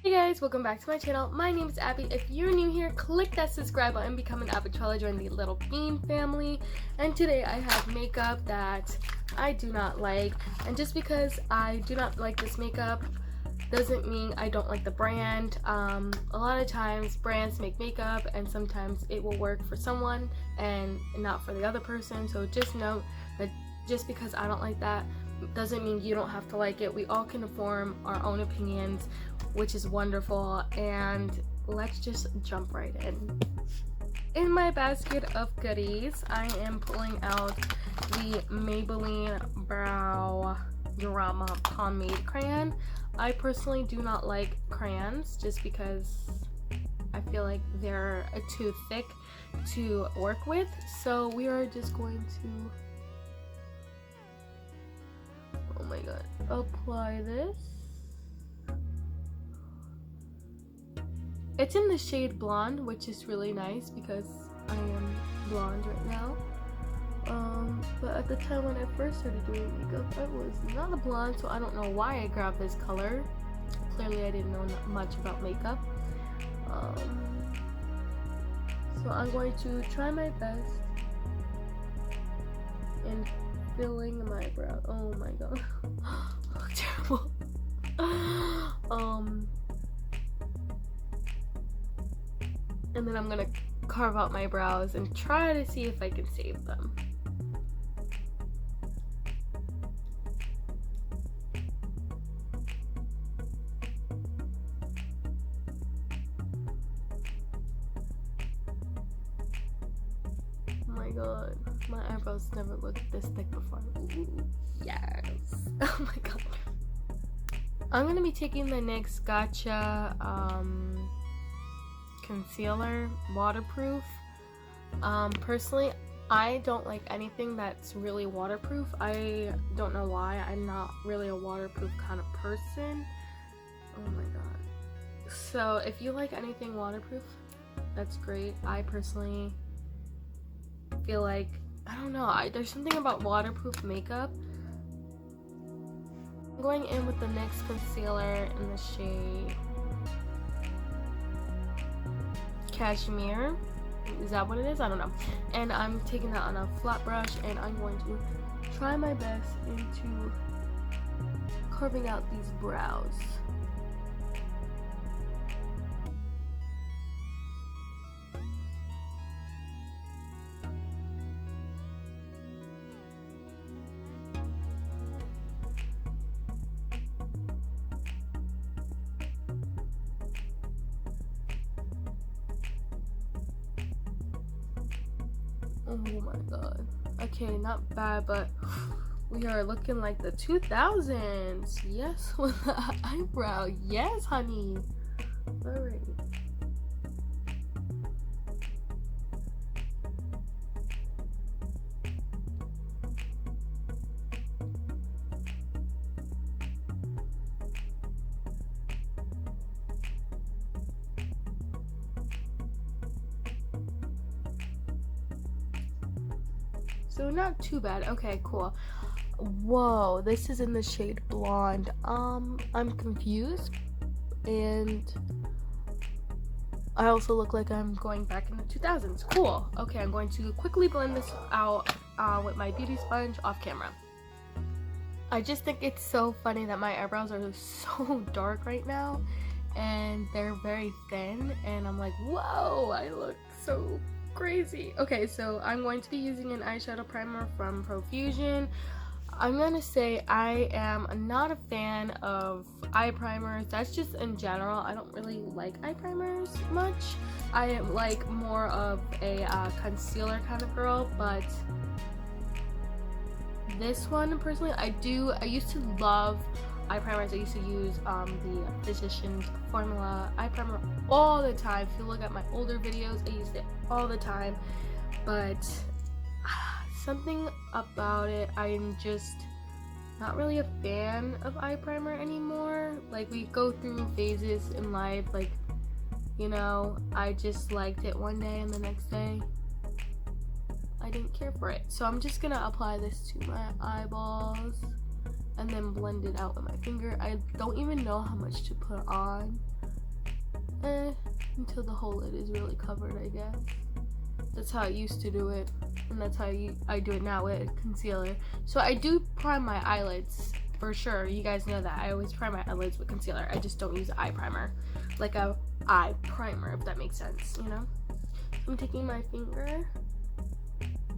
Hey guys, welcome back to my channel. My name is Abby. If you're new here, click that subscribe button, become an abichuela, join the little bean family. And today I have makeup that I do not like. And just because I do not like this makeup doesn't mean I don't like the brand. A lot of times brands make makeup and sometimes it will work for someone and not for the other person. So just note that just because I don't like that doesn't mean you don't have to like it. We all can form our own opinions, which is wonderful. And let's just jump right in. In my basket of goodies, I am pulling out the Maybelline Brow Drama Pomade Crayon. I personally do not like crayons just because I feel like they're too thick to work with. So we are just going to, oh my god, apply this. It's in the shade Blonde, which is really nice because I am blonde right now. But at the time when I first started doing makeup, I was not a blonde, so I don't know why I grabbed this color. Clearly I didn't know much about makeup. So I'm going to try my best in filling my brow. Oh my god. I look terrible. And then I'm gonna carve out my brows and try to see if I can save them. Oh my god, my eyebrows never looked this thick before. Ooh, yes. Oh my god. I'm gonna be taking the NYX Gotcha concealer, waterproof. Personally, I don't like anything that's really waterproof. I don't know why. I'm not really a waterproof kind of person. Oh my god. So if you like anything waterproof, that's great. I personally feel like, I don't know, there's something about waterproof makeup. I'm going in with the NYX concealer in the shade Cashmere. Is that what it is? I don't know. And I'm taking that on a flat brush and I'm going to try my best into carving out these brows. Oh my god. Okay, not bad, but we are looking like the 2000s. Yes, with the eyebrow. Yes, honey. Alright. So not too bad. Okay, cool. Whoa, this is in the shade Blonde. I'm confused, and I also look like I'm going back in the 2000s. Cool. Okay, I'm going to quickly blend this out with my beauty sponge off camera. I just think it's so funny that my eyebrows are so dark right now, and they're very thin, and I'm like, whoa, I look so crazy. Okay, so I'm going to be using an eyeshadow primer from Profusion. I'm gonna say I am not a fan of eye primers. That's just in general. I don't really like eye primers much. I am like more of a concealer kind of girl, but this one personally, I used to love eye primers. I used to use the Physicians Formula eye primer all the time. If you look at my older videos, I used it all the time, but something about it, I'm just not really a fan of eye primer anymore. Like, we go through phases in life, like, you know, I just liked it one day and the next day I didn't care for it. So I'm just gonna apply this to my eyeballs and then blend it out with my finger. I don't even know how much to put on. until the whole lid is really covered, I guess. That's how I used to do it, and that's how I do it now with concealer. So I do prime my eyelids for sure. You guys know that I always prime my eyelids with concealer. I just don't use eye primer, like a eye primer, if that makes sense, you know. I'm taking my finger.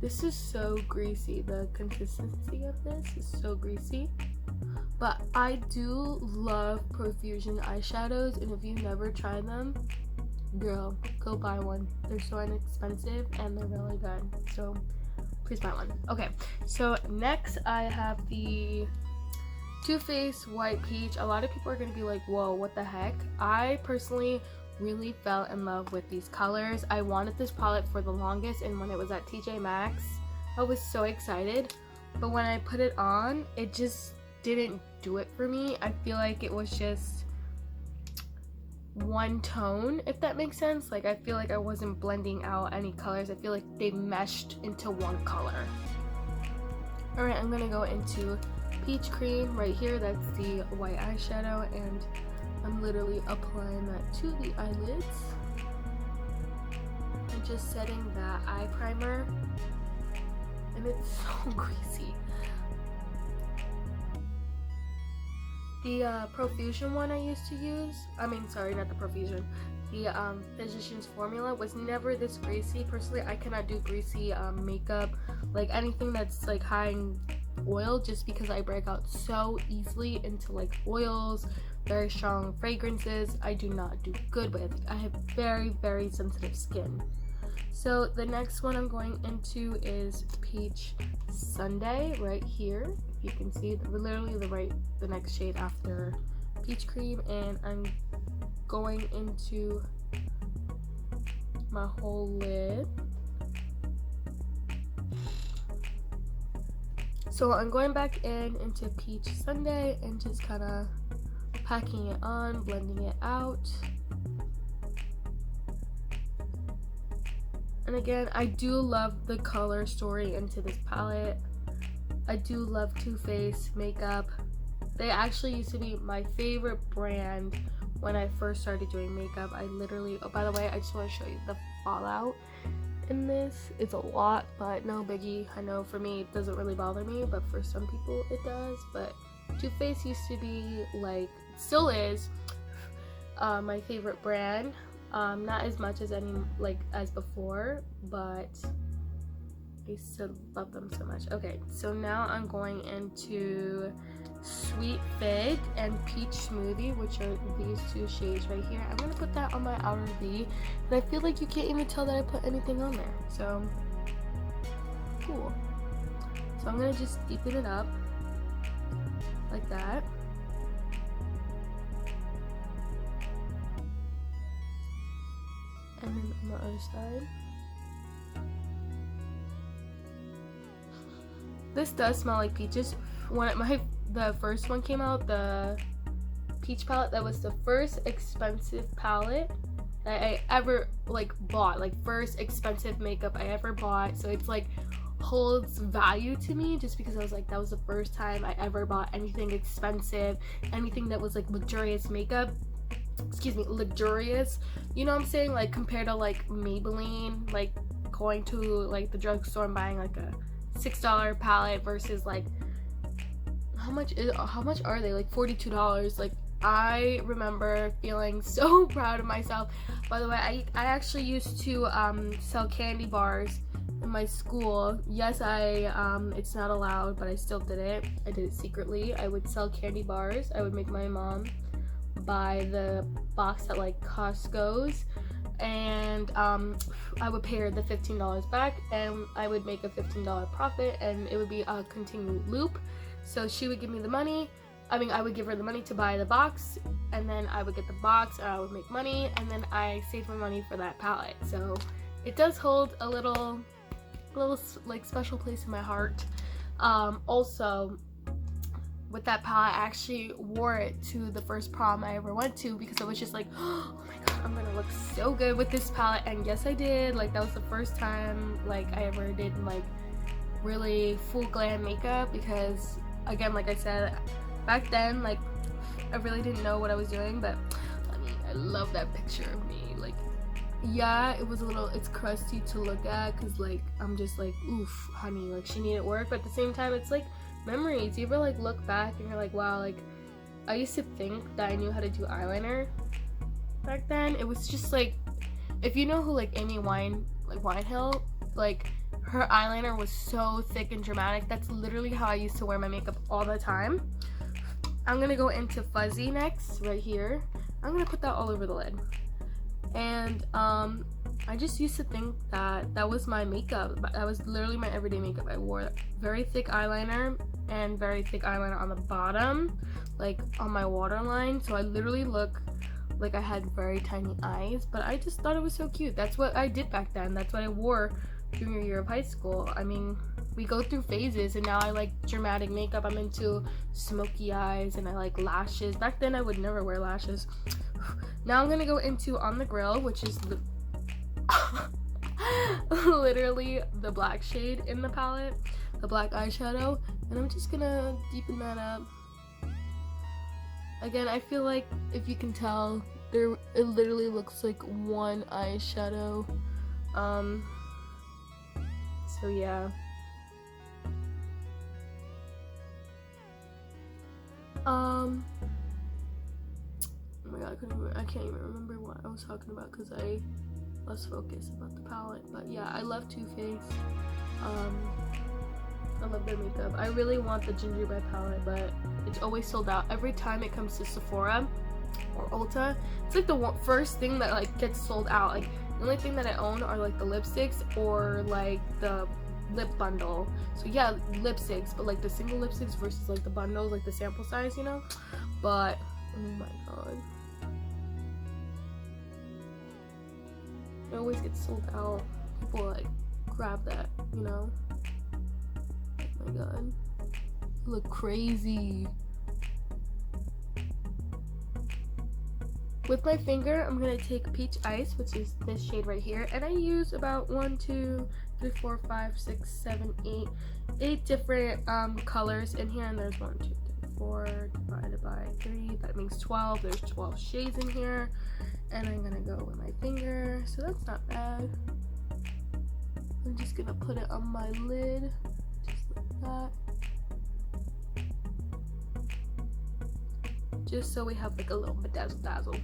This is so greasy. The consistency of this is so greasy. But I do love Profusion eyeshadows, and if you've never tried them, girl, go buy one. They're so inexpensive and they're really good. So please buy one. Okay, so next I have the Too Faced White Peach. A lot of people are gonna be like, whoa, what the heck? I personally really fell in love with these colors. I wanted this palette for the longest, and when it was at TJ Maxx, I was so excited. But when I put it on, it just didn't do it for me. I feel like it was just one tone, if that makes sense. Like, I feel like I wasn't blending out any colors. I feel like they meshed into one color. Alright, I'm gonna go into Peach Cream right here. That's the white eyeshadow, and I'm literally applying that to the eyelids and just setting that eye primer, and it's so greasy. The Profusion one I used to use, sorry, not the Profusion, the Physicians Formula was never this greasy. Personally, I cannot do greasy makeup, like anything that's like high in oil, just because I break out so easily into like oils, very strong fragrances. I do not do good with. I have very, very sensitive skin. So the next one I'm going into is Peach Sundae right here. If you can see, literally the next shade after Peach Cream, and I'm going into my whole lid. So I'm going back into Peach Sundae and just kind of packing it on, blending it out. And again, I do love the color story into this palette. I do love Too Faced makeup. They actually used to be my favorite brand when I first started doing makeup. I literally, oh, by the way, I just want to show you the fallout in this. It's a lot, but no biggie. I know for me it doesn't really bother me, but for some people it does. But Too Faced used to be, like, still is my favorite brand. Not as much as as before, but I still love them so much. Okay, so now I'm going into Sweet Fig and Peach Smoothie, which are these two shades right here. I'm gonna put that on my outer V, and I feel like you can't even tell that I put anything on there. So cool. So I'm gonna just deepen it up like that. And then on the other side. This does smell like peaches. When the first one came out, the peach palette, that was the first expensive palette that I ever bought, first expensive makeup I ever bought. So it's holds value to me, just because I was that was the first time I ever bought anything expensive, anything that was luxurious makeup. Excuse me, luxurious, you know what I'm saying, compared to Maybelline, going to the drugstore and buying a $6 palette versus how much are they, $42. I remember feeling so proud of myself. By the way, I actually used to sell candy bars in my school. Yes, it's not allowed, but I still did it. I did it secretly. I would sell candy bars. I would make my mom buy the box at Costco's, and I would pay her the $15 back, and I would make a $15 profit, and it would be a continued loop. So she would give me the money, I would give her the money to buy the box, and then I would get the box, and I would make money, and then I saved my money for that palette. So it does hold a little special place in my heart. Also, with that palette, I actually wore it to the first prom I ever went to, because I was just oh my god, I'm gonna look so good with this palette. And yes, I did. That was the first time I ever did really full glam makeup, because again, I said, back then I really didn't know what I was doing. But I I love that picture of me. Like, yeah, it was a little, it's crusty to look at because like I'm just like, oof, honey, like she needed work. But at the same time, it's like memories. You ever like look back and you're like, wow, like I used to think that I knew how to do eyeliner back then. It was just like, if you know who like Winehill, like her eyeliner was so thick and dramatic. That's literally how I used to wear my makeup all the time. I'm gonna go into fuzzy next, right here. I'm gonna put that all over the lid. And I just used to think that that was my makeup. That was literally my everyday makeup. I wore very thick eyeliner and very thick eyeliner on the bottom, like on my waterline. So I literally look like I had very tiny eyes, but I just thought it was so cute. That's what I did back then. That's what I wore junior year of high school. I mean, we go through phases, and now I like dramatic makeup. I'm into smoky eyes and I like lashes. Back then I would never wear lashes. Now I'm gonna go into On the Grill, which is literally the black shade in the palette, the black eyeshadow, and I'm just gonna deepen that up. Again, I feel like if you can tell, it literally looks like one eyeshadow. So yeah. Oh my god, I can't even remember what I was talking about because I lost focus about the palette. But yeah, I love Too Faced. I love their makeup. I really want the gingerbread palette, but it's always sold out every time it comes to Sephora or Ulta. It's like the first thing that like gets sold out. Like the only thing that I own are like the lipsticks or like the lip bundle. So yeah, lipsticks, but like the single lipsticks versus like the bundles, like the sample size, you know. But oh my god, it always gets sold out. People like grab that, you know. Oh my god, you look crazy. With my finger, I'm gonna take Peach Ice, which is this shade right here, and I use about 1, 2, 3, 4, 5, 6, 7, 8 different colors in here, and there's 1, 2, 3, 4 divided by 3. That makes 12. There's 12 shades in here, and I'm gonna go with my finger, so that's not bad. I'm just gonna put it on my lid, just like that. Just so we have like a little bedazzle dazzle.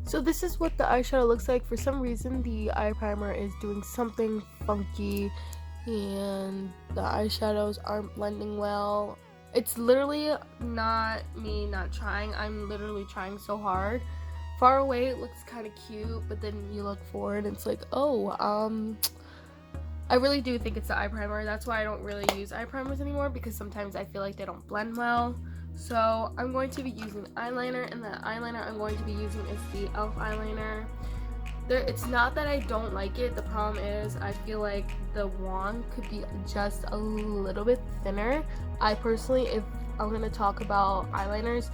So this is what the eyeshadow looks like. For some reason the eye primer is doing something funky and the eyeshadows aren't blending well. It's literally not me not trying. I'm literally trying so hard. Far away it looks kind of cute, but then you look forward and it's like, oh, I really do think it's the eye primer. That's why I don't really use eye primers anymore, because sometimes I feel like they don't blend well. So I'm going to be using eyeliner, and the eyeliner I'm going to be using is the e.l.f. eyeliner. It's not that I don't like it. The problem is I feel like the wand could be just a little bit thinner. I personally, if I'm going to talk about eyeliners,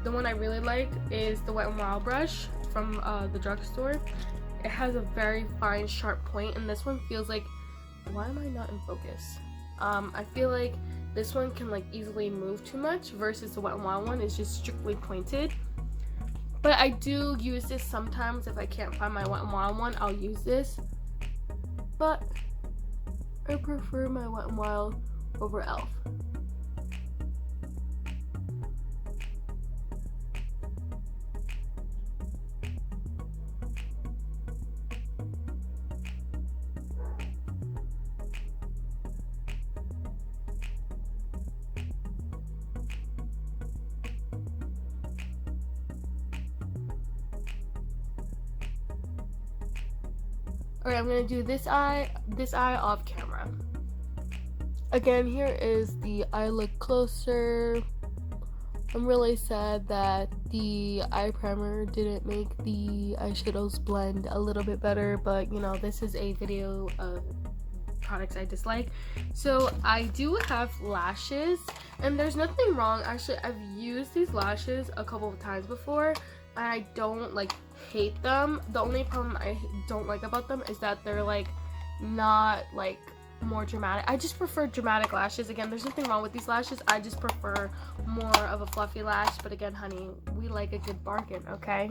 the one I really like is the Wet n Wild brush from the drugstore. It has a very fine, sharp point, and this one feels like, why am I not in focus? I feel like this one can like easily move too much versus the Wet n Wild one is just strictly pointed. But I do use this sometimes. If I can't find my Wet n Wild one, I'll use this. But I prefer my Wet n Wild over e.l.f. Alright, I'm gonna do this eye off camera. Again, here is the eye look closer. I'm really sad that the eye primer didn't make the eyeshadows blend a little bit better, but you know, this is a video of products I dislike. So I do have lashes, and there's nothing wrong. Actually, I've used these lashes a couple of times before, and I don't like hate them. The only problem I don't like about them is that they're like not like more dramatic. I just prefer dramatic lashes. Again, there's nothing wrong with these lashes. I just prefer more of a fluffy lash. But again, honey, we like a good bargain, okay?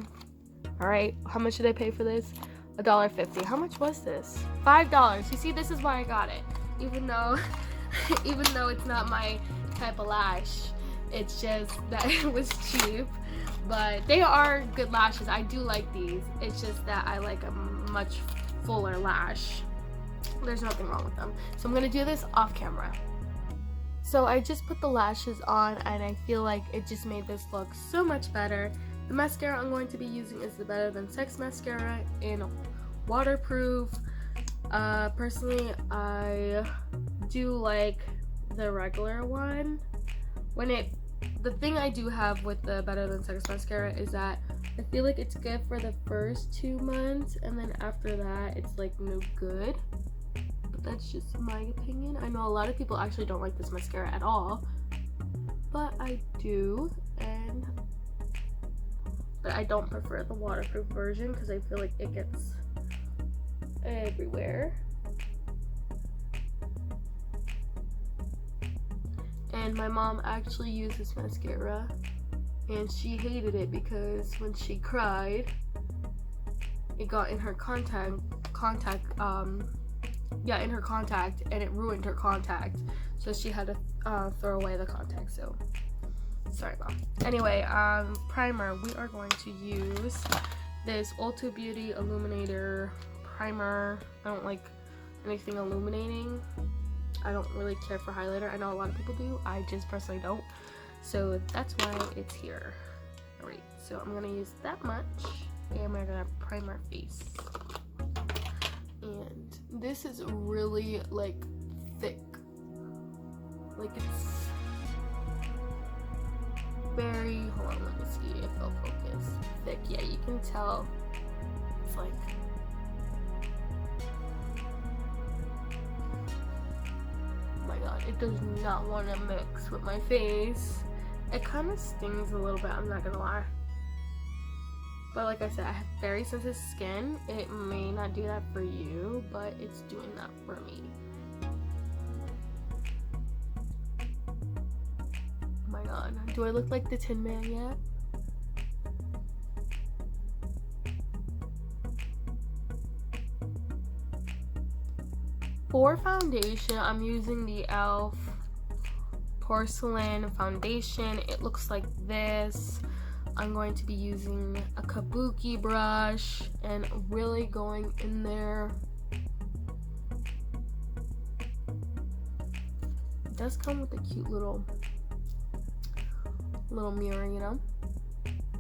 All right, how much did I pay for this? $1.50. How much was this? $5. You see, this is why I got it. Even though it's not my type of lash, it's just that it was cheap. But they are good lashes. I do like these. It's just that I like a much fuller lash. There's nothing wrong with them. So I'm gonna do this off camera. So I just put the lashes on and I feel like it just made this look so much better. The mascara I'm going to be using is the Better Than Sex mascara in waterproof. Personally, I do like the regular one. The thing I do have with the Better Than Sex mascara is that I feel like it's good for the first 2 months, and then after that it's like no good. But that's just my opinion. I know a lot of people actually don't like this mascara at all, but I do. But I don't prefer the waterproof version because I feel like it gets everywhere. And my mom actually used this mascara and she hated it because when she cried, it got in her contact and it ruined her contact, so she had to throw away the contact. So sorry, Mom. Anyway, primer. We are going to use this Ulta Beauty Illuminator primer. I don't like anything illuminating. I don't really care for highlighter. I know a lot of people do. I just personally don't. So that's why it's here. Alright, so I'm gonna use that much and we're gonna prime our face. And this is really like thick. Like it's very, hold on, let me see if it'll focus. Thick, yeah, you can tell it's like, oh my god, it does not want to mix with my face. It kind of stings a little bit, I'm not gonna lie. But like I said, I have very sensitive skin. It may not do that for you, but it's doing that for me. Oh my god, do I look like the Tin Man yet? For foundation, I'm using the e.l.f. Porcelain foundation. It looks like this. I'm going to be using a kabuki brush and really going in there. It does come with a cute little mirror, you know.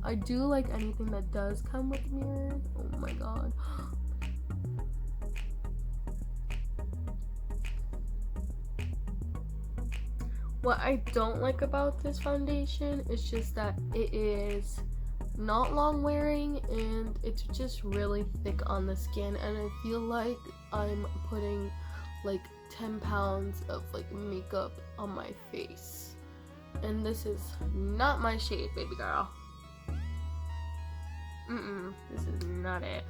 I do like anything that does come with mirrors. Oh my god. What I don't like about this foundation is just that it is not long wearing and it's just really thick on the skin, and I feel like I'm putting like 10 pounds of like makeup on my face, and this is not my shade, baby girl. This is not it.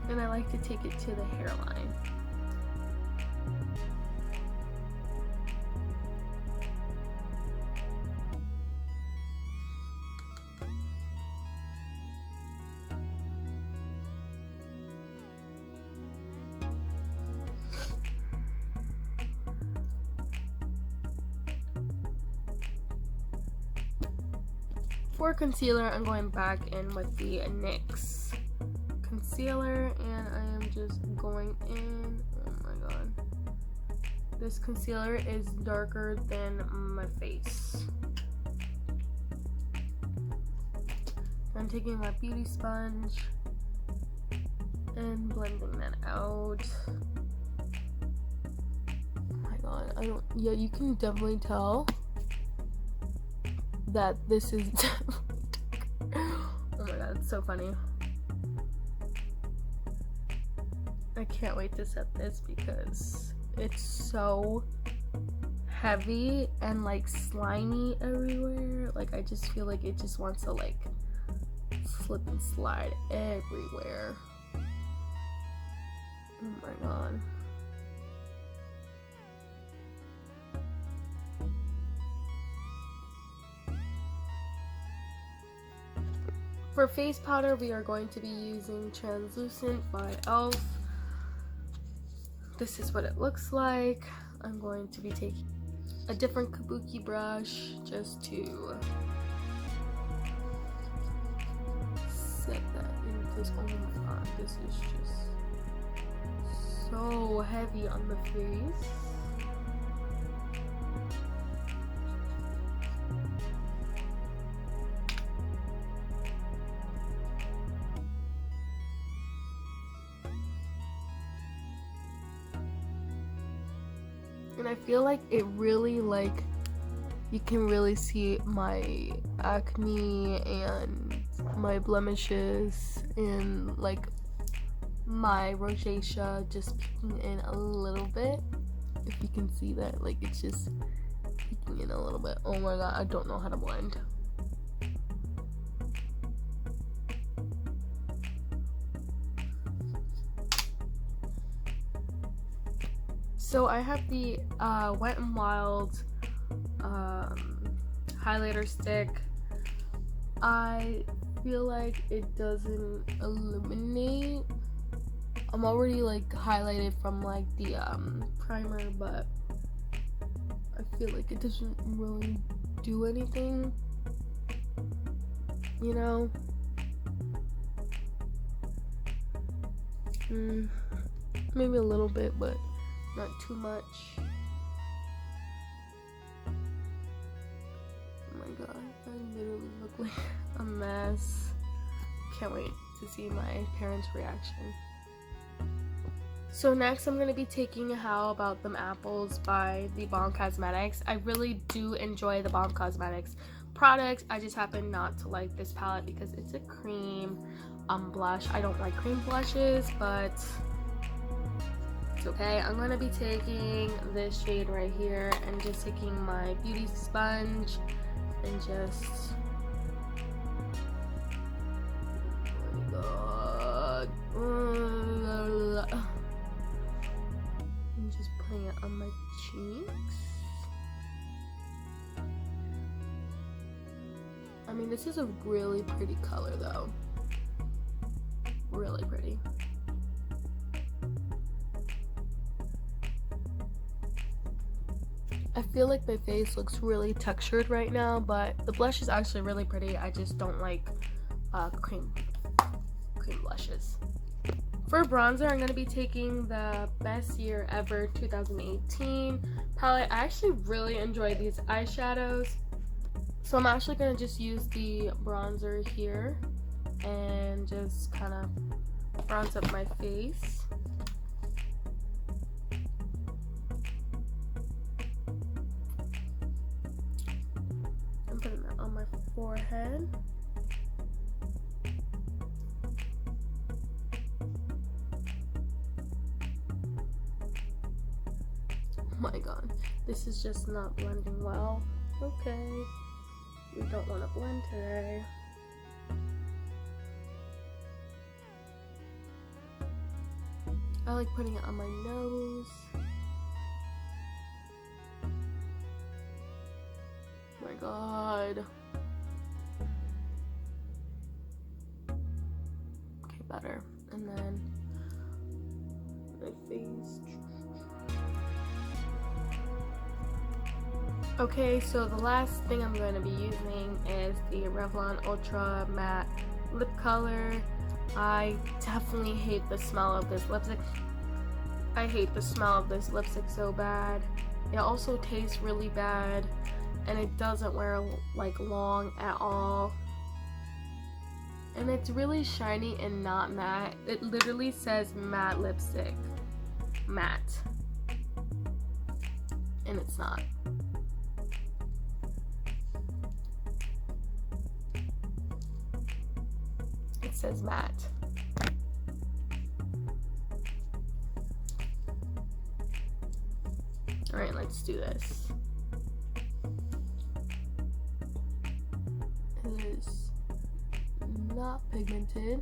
And I like to take it to the hairline. For concealer, I'm going back in with the NYX concealer, and I am just going in. Oh my god, this concealer is darker than my face. I'm taking my beauty sponge and blending that out. Oh my god, yeah, you can definitely tell that this is oh my god, it's so funny. I can't wait to set this because it's so heavy and like slimy everywhere. Like I just feel like it just wants to like slip and slide everywhere. Oh my god. For face powder, we are going to be using Translucent by e.l.f. This is what it looks like. I'm going to be taking a different kabuki brush just to set that in place. Oh my god, this is just so heavy on the face. And I feel like it really, like, you can really see my acne and my blemishes and like my rosacea just peeking in a little bit. If you can see that, like it's just peeking in a little bit. Oh my god, I don't know how to blend. So I have the Wet n Wild highlighter stick. I feel like it doesn't illuminate. I'm already like highlighted from like the primer, but I feel like it doesn't really do anything, you know. Maybe a little bit, but not too much. Oh my god, I literally look like a mess. Can't wait to see my parents' reaction. So next I'm going to be taking How About Them Apples by the Balm Cosmetics. I really do enjoy the Balm Cosmetics products. I just happen not to like this palette because it's a cream blush. I don't like cream blushes, but it's okay. I'm going to be taking this shade right here and just taking my beauty sponge and just, oh my god, I'm just putting it on my cheeks. I mean, this is a really pretty color though, really pretty. I feel like my face looks really textured right now, but the blush is actually really pretty. I just don't like cream blushes. For bronzer, I'm going to be taking the Best Year Ever 2018 palette. I actually really enjoy these eyeshadows, so I'm actually going to just use the bronzer here and just kind of bronze up my face. I'm putting that on my forehead. Oh my god, this is just not blending well. Okay, we don't want to blend today. I like putting it on my nose. Oh my god. Okay, better. And then my face. Okay, so the last thing I'm going to be using is the Revlon Ultra Matte Lip Color. I definitely hate the smell of this lipstick. I hate the smell of this lipstick so bad. It also tastes really bad, and it doesn't wear like long at all. And it's really shiny and not matte. It literally says matte lipstick. Matte. and it's not. It says matte. Alright, let's do this. It is not pigmented.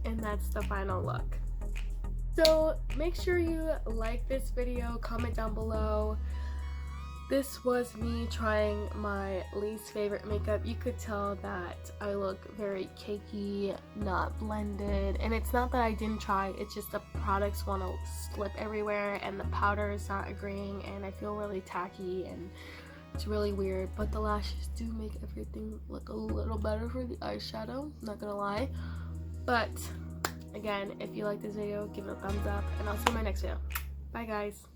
And that's the final look. So make sure you like this video, comment down below. This was me trying my least favorite makeup. You could tell that I look very cakey, not blended, and it's not that I didn't try, it's just the products want to slip everywhere and the powder is not agreeing and I feel really tacky and it's really weird. But the lashes do make everything look a little better for the eyeshadow, not gonna lie. But again, if you like this video, give it a thumbs up and I'll see you in my next video. Bye guys.